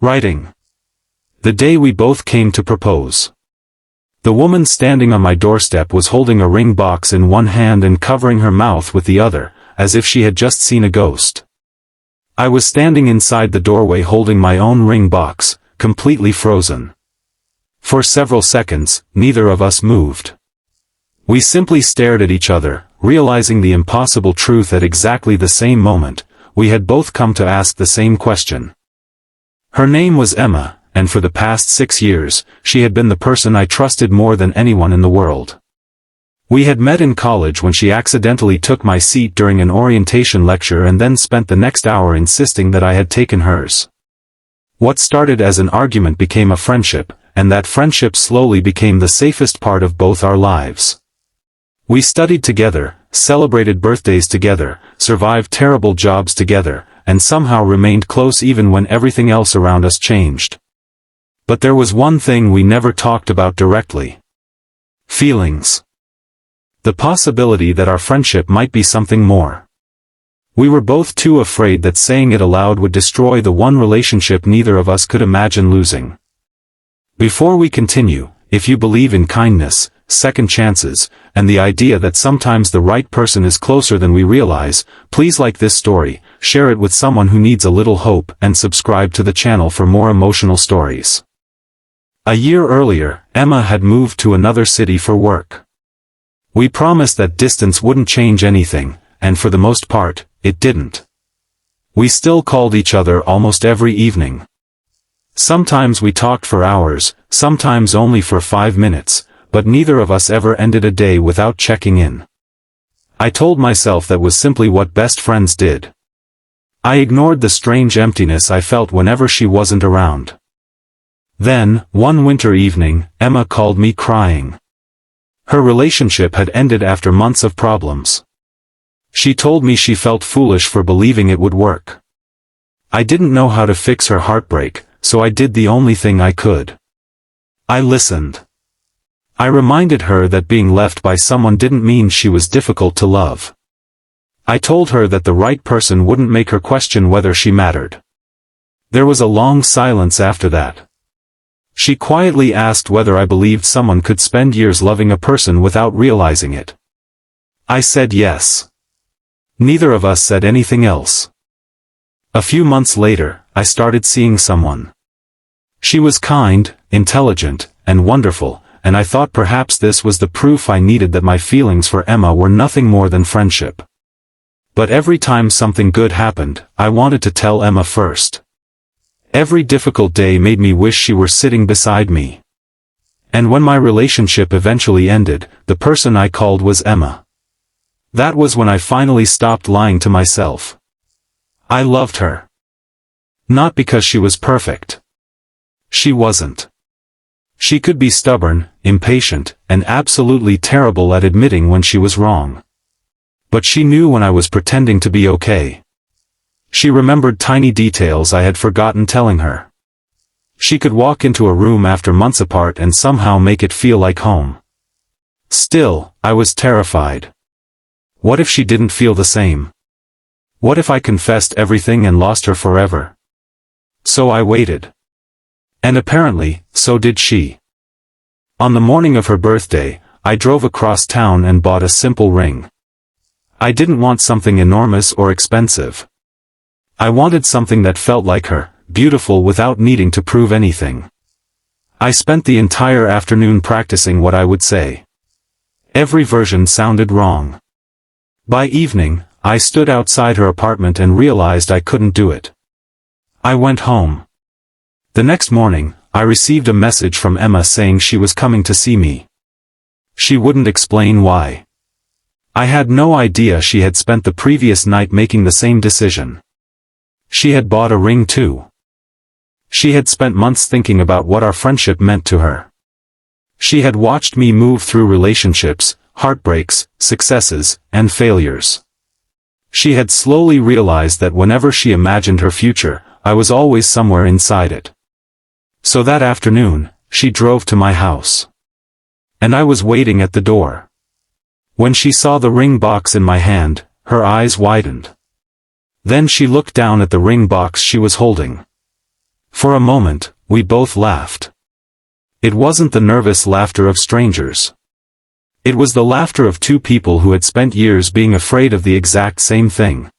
Writing. The day we both came to propose. The woman standing on my doorstep was holding a ring box in one hand and covering her mouth with the other, as if she had just seen a ghost. I was standing inside the doorway holding my own ring box, completely frozen. For several seconds, neither of us moved. We simply stared at each other, realizing the impossible truth at exactly the same moment. We had both come to ask the same question. Her name was Emma, and for the past 6 years, she had been the person I trusted more than anyone in the world. We had met in college when she accidentally took my seat during an orientation lecture and then spent the next hour insisting that I had taken hers. What started as an argument became a friendship, and that friendship slowly became the safest part of both our lives. We studied together, celebrated birthdays together, survived terrible jobs together, and somehow remained close even when everything else around us changed. But there was one thing we never talked about directly. Feelings. The possibility that our friendship might be something more. We were both too afraid that saying it aloud would destroy the one relationship neither of us could imagine losing. Before we continue, if you believe in kindness, second chances, and the idea that sometimes the right person is closer than we realize, please like this story, share it with someone who needs a little hope, and subscribe to the channel for more emotional stories. A year earlier, Emma had moved to another city for work. We promised that distance wouldn't change anything, and for the most part, it didn't. We still called each other almost every evening. Sometimes we talked for hours, sometimes only for 5 minutes, but neither of us ever ended a day without checking in. I told myself that was simply what best friends did. I ignored the strange emptiness I felt whenever she wasn't around. Then, one winter evening, Emma called me crying. Her relationship had ended after months of problems. She told me she felt foolish for believing it would work. I didn't know how to fix her heartbreak, so I did the only thing I could. I listened. I reminded her that being left by someone didn't mean she was difficult to love. I told her that the right person wouldn't make her question whether she mattered. There was a long silence after that. She quietly asked whether I believed someone could spend years loving a person without realizing it. I said yes. Neither of us said anything else. A few months later, I started seeing someone. She was kind, intelligent, and wonderful, and I thought perhaps this was the proof I needed that my feelings for Emma were nothing more than friendship. But every time something good happened, I wanted to tell Emma first. Every difficult day made me wish she were sitting beside me. And when my relationship eventually ended, the person I called was Emma. That was when I finally stopped lying to myself. I loved her. Not because she was perfect. She wasn't. She could be stubborn, impatient, and absolutely terrible at admitting when she was wrong. But she knew when I was pretending to be okay. She remembered tiny details I had forgotten telling her. She could walk into a room after months apart and somehow make it feel like home. Still, I was terrified. What if she didn't feel the same? What if I confessed everything and lost her forever? So I waited. And apparently, so did she. On the morning of her birthday, I drove across town and bought a simple ring. I didn't want something enormous or expensive. I wanted something that felt like her, beautiful without needing to prove anything. I spent the entire afternoon practicing what I would say. Every version sounded wrong. By evening, I stood outside her apartment and realized I couldn't do it. I went home. The next morning, I received a message from Emma saying she was coming to see me. She wouldn't explain why. I had no idea she had spent the previous night making the same decision. She had bought a ring too. She had spent months thinking about what our friendship meant to her. She had watched me move through relationships, heartbreaks, successes, and failures. She had slowly realized that whenever she imagined her future, I was always somewhere inside it. So that afternoon, she drove to my house. And I was waiting at the door. When she saw the ring box in my hand, her eyes widened. Then she looked down at the ring box she was holding. For a moment, we both laughed. It wasn't the nervous laughter of strangers. It was the laughter of two people who had spent years being afraid of the exact same thing.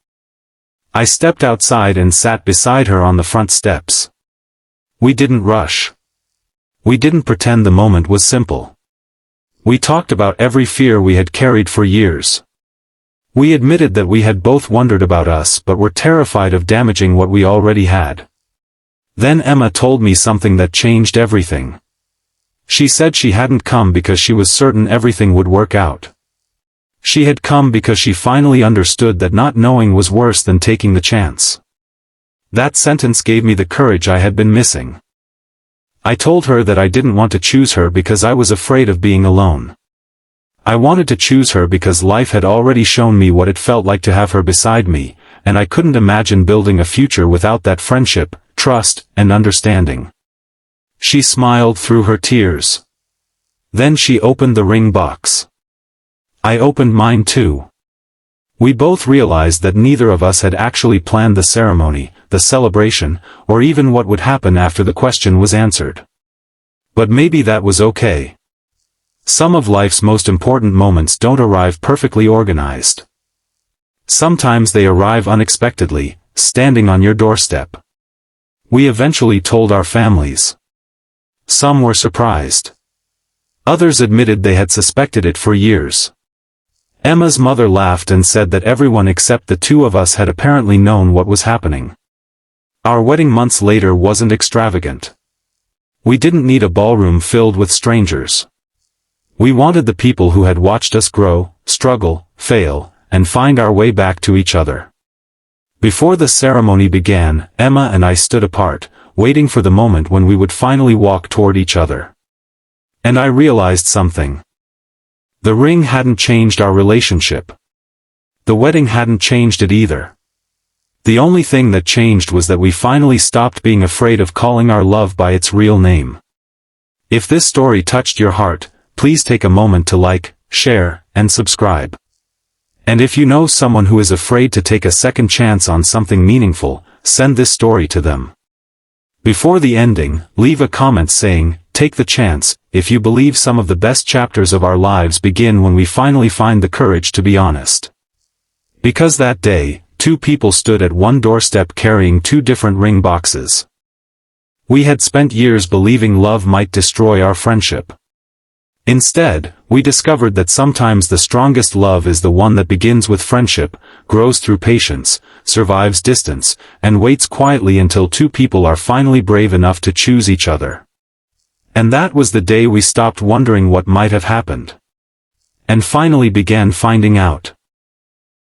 I stepped outside and sat beside her on the front steps. We didn't rush. We didn't pretend the moment was simple. We talked about every fear we had carried for years. We admitted that we had both wondered about us but were terrified of damaging what we already had. Then Emma told me something that changed everything. She said she hadn't come because she was certain everything would work out. She had come because she finally understood that not knowing was worse than taking the chance. That sentence gave me the courage I had been missing. I told her that I didn't want to choose her because I was afraid of being alone. I wanted to choose her because life had already shown me what it felt like to have her beside me, and I couldn't imagine building a future without that friendship, trust, and understanding. She smiled through her tears. Then she opened the ring box. I opened mine too. We both realized that neither of us had actually planned the ceremony, the celebration, or even what would happen after the question was answered. But maybe that was okay. Some of life's most important moments don't arrive perfectly organized. Sometimes they arrive unexpectedly, standing on your doorstep. We eventually told our families. Some were surprised. Others admitted they had suspected it for years. Emma's mother laughed and said that everyone except the two of us had apparently known what was happening. Our wedding months later wasn't extravagant. We didn't need a ballroom filled with strangers. We wanted the people who had watched us grow, struggle, fail, and find our way back to each other. Before the ceremony began, Emma and I stood apart, waiting for the moment when we would finally walk toward each other. And I realized something. The ring hadn't changed our relationship. The wedding hadn't changed it either. The only thing that changed was that we finally stopped being afraid of calling our love by its real name. If this story touched your heart, please take a moment to like, share, and subscribe. And if you know someone who is afraid to take a second chance on something meaningful, send this story to them. Before the ending, leave a comment saying, "Take the chance," if you believe some of the best chapters of our lives begin when we finally find the courage to be honest. Because that day, two people stood at one doorstep carrying two different ring boxes. We had spent years believing love might destroy our friendship. Instead, we discovered that sometimes the strongest love is the one that begins with friendship, grows through patience, survives distance, and waits quietly until two people are finally brave enough to choose each other. And that was the day we stopped wondering what might have happened. And finally began finding out.